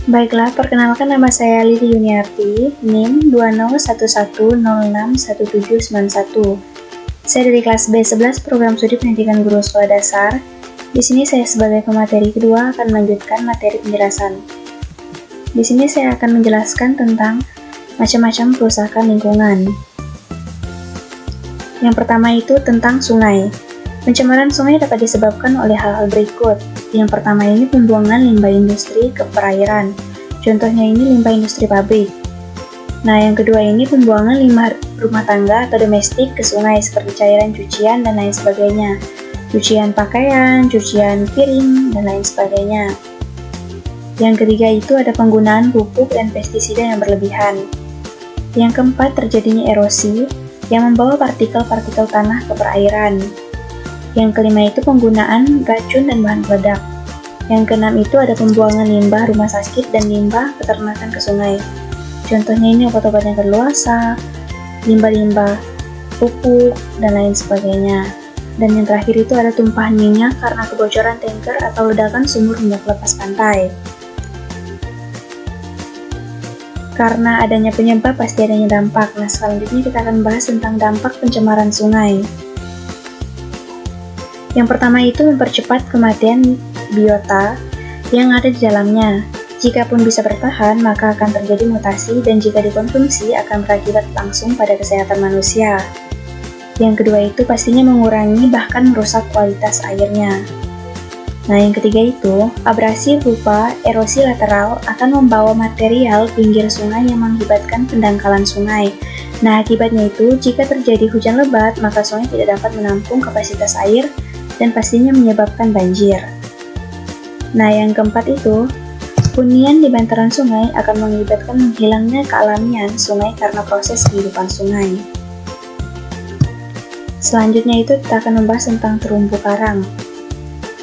Baiklah, perkenalkan nama saya Lili Yuniarti, NIM 2011061791. Saya dari kelas B11 program studi pendidikan guru sekolah dasar. Di sini saya sebagai pemateri kedua akan melanjutkan materi penjelasan. Di sini saya akan menjelaskan tentang macam-macam kerusakan lingkungan. Yang pertama itu tentang sungai. Pencemaran sungai dapat disebabkan oleh hal-hal berikut. Yang pertama ini pembuangan limbah industri ke perairan. Contohnya ini limbah industri pabrik. Nah, yang kedua ini pembuangan limbah rumah tangga atau domestik ke sungai seperti cairan cucian dan lain sebagainya. Cucian pakaian, cucian piring, dan lain sebagainya. Yang ketiga itu ada penggunaan pupuk dan pestisida yang berlebihan. Yang keempat terjadinya erosi yang membawa partikel-partikel tanah ke perairan. Yang kelima itu penggunaan racun dan bahan peledak. Yang keenam itu ada pembuangan limbah rumah sakit dan limbah peternakan ke sungai. Contohnya ini obat-obat yang berluasa, limbah-limbah pupuk, dan lain sebagainya. Dan yang terakhir itu ada tumpahan minyak karena kebocoran tanker atau ledakan sumur minyak lepas pantai. Karena adanya penyebab pasti adanya dampak. Nah, selanjutnya kita akan bahas tentang dampak pencemaran sungai. Yang pertama itu mempercepat kematian biota yang ada di dalamnya. Jika pun bisa bertahan, maka akan terjadi mutasi dan jika dikonsumsi akan berakibat langsung pada kesehatan manusia. Yang kedua itu pastinya mengurangi bahkan merusak kualitas airnya. Nah, yang ketiga itu abrasi berupa erosi lateral akan membawa material pinggir sungai yang mengakibatkan pendangkalan sungai. Nah, akibatnya itu jika terjadi hujan lebat, maka sungai tidak dapat menampung kapasitas air dan pastinya menyebabkan banjir. Nah, yang keempat itu, hunian di bantaran sungai akan mengakibatkan menghilangnya kealamian sungai karena proses kehidupan sungai. Selanjutnya itu kita akan membahas tentang terumbu karang.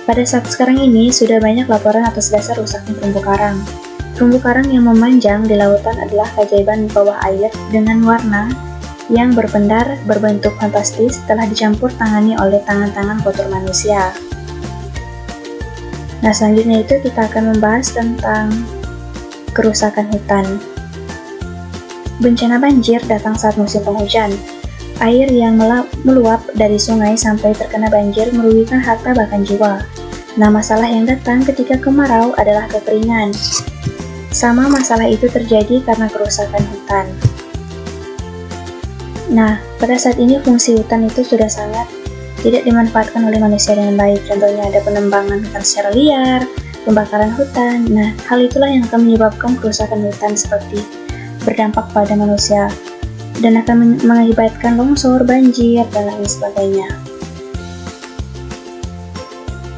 Pada saat sekarang ini, sudah banyak laporan atas dasar rusaknya terumbu karang. Terumbu karang yang memanjang di lautan adalah keajaiban bawah air dengan warna yang berpendar berbentuk fantastis telah dicampur tangani oleh tangan-tangan kotor manusia. Nah, selanjutnya itu kita akan membahas tentang kerusakan hutan. Bencana banjir datang saat musim penghujan. Air yang meluap dari sungai sampai terkena banjir merugikan harta bahkan jiwa. Nah, masalah yang datang ketika kemarau adalah kekeringan. Sama masalah itu terjadi karena kerusakan hutan. Nah, pada saat ini fungsi hutan itu sudah sangat tidak dimanfaatkan oleh manusia dengan baik. Contohnya ada penembangan hutan secara liar, pembakaran hutan. Nah, hal itulah yang akan menyebabkan kerusakan hutan seperti berdampak pada manusia dan akan mengakibatkan longsor, banjir, dan lain sebagainya.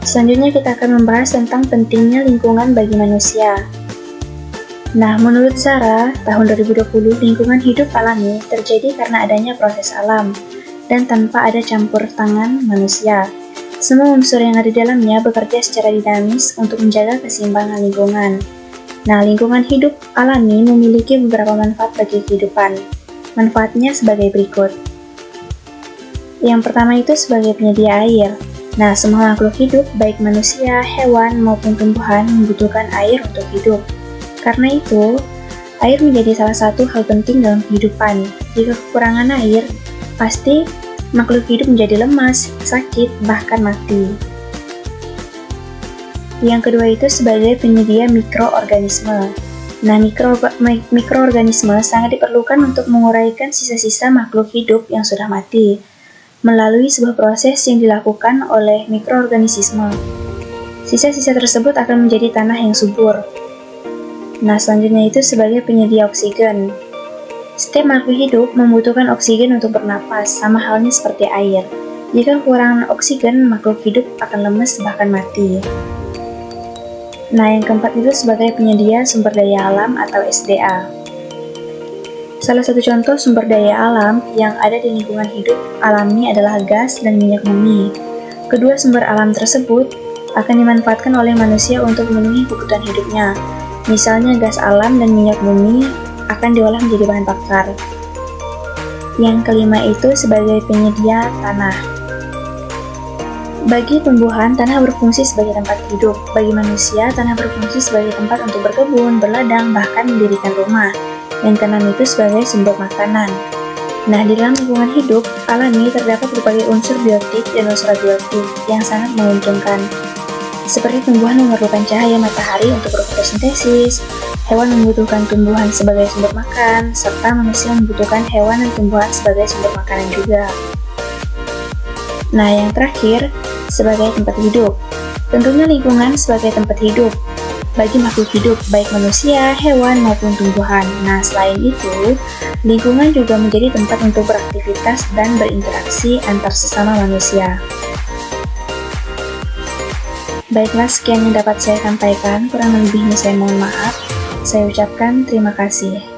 Selanjutnya kita akan membahas tentang pentingnya lingkungan bagi manusia. Nah, menurut Zara, tahun 2020 lingkungan hidup alami terjadi karena adanya proses alam dan tanpa ada campur tangan manusia. Semua unsur yang ada di dalamnya bekerja secara dinamis untuk menjaga keseimbangan lingkungan. Nah, lingkungan hidup alami memiliki beberapa manfaat bagi kehidupan. Manfaatnya sebagai berikut. Yang pertama itu sebagai penyedia air. Nah, semua makhluk hidup, baik manusia, hewan, maupun tumbuhan membutuhkan air untuk hidup. Karena itu, air menjadi salah satu hal penting dalam kehidupan. Jika kekurangan air, pasti makhluk hidup menjadi lemas, sakit, bahkan mati. Yang kedua itu sebagai penyedia mikroorganisme. Nah, mikroorganisme sangat diperlukan untuk menguraikan sisa-sisa makhluk hidup yang sudah mati melalui sebuah proses yang dilakukan oleh mikroorganisme. Sisa-sisa tersebut akan menjadi tanah yang subur. Nah, selanjutnya itu sebagai penyedia oksigen. Setiap makhluk hidup membutuhkan oksigen untuk bernapas, sama halnya seperti air. Jika kekurangan oksigen, makhluk hidup akan lemas bahkan mati. Nah, yang keempat itu sebagai penyedia sumber daya alam atau SDA. Salah satu contoh sumber daya alam yang ada di lingkungan hidup alami adalah gas dan minyak bumi. Kedua sumber alam tersebut akan dimanfaatkan oleh manusia untuk memenuhi kebutuhan hidupnya. Misalnya gas alam dan minyak bumi akan diolah menjadi bahan bakar. Yang kelima itu sebagai penyedia tanah. Bagi tumbuhan, tanah berfungsi sebagai tempat hidup. Bagi manusia, tanah berfungsi sebagai tempat untuk berkebun, berladang, bahkan mendirikan rumah. Yang keenam itu sebagai sumber makanan. Nah, di dalam lingkungan hidup alami terdapat berbagai unsur biotik dan unsur abiotik yang sangat menguntungkan. Seperti tumbuhan memerlukan cahaya matahari untuk berfotosintesis, hewan membutuhkan tumbuhan sebagai sumber makan, serta manusia membutuhkan hewan dan tumbuhan sebagai sumber makanan juga. Nah, yang terakhir, sebagai tempat hidup. Tentunya lingkungan sebagai tempat hidup bagi makhluk hidup, baik manusia, hewan, maupun tumbuhan. Nah, selain itu, lingkungan juga menjadi tempat untuk beraktivitas dan berinteraksi antar sesama manusia. Baiklah, sekian yang dapat saya sampaikan. Kurang lebihnya saya mohon maaf. Saya ucapkan terima kasih.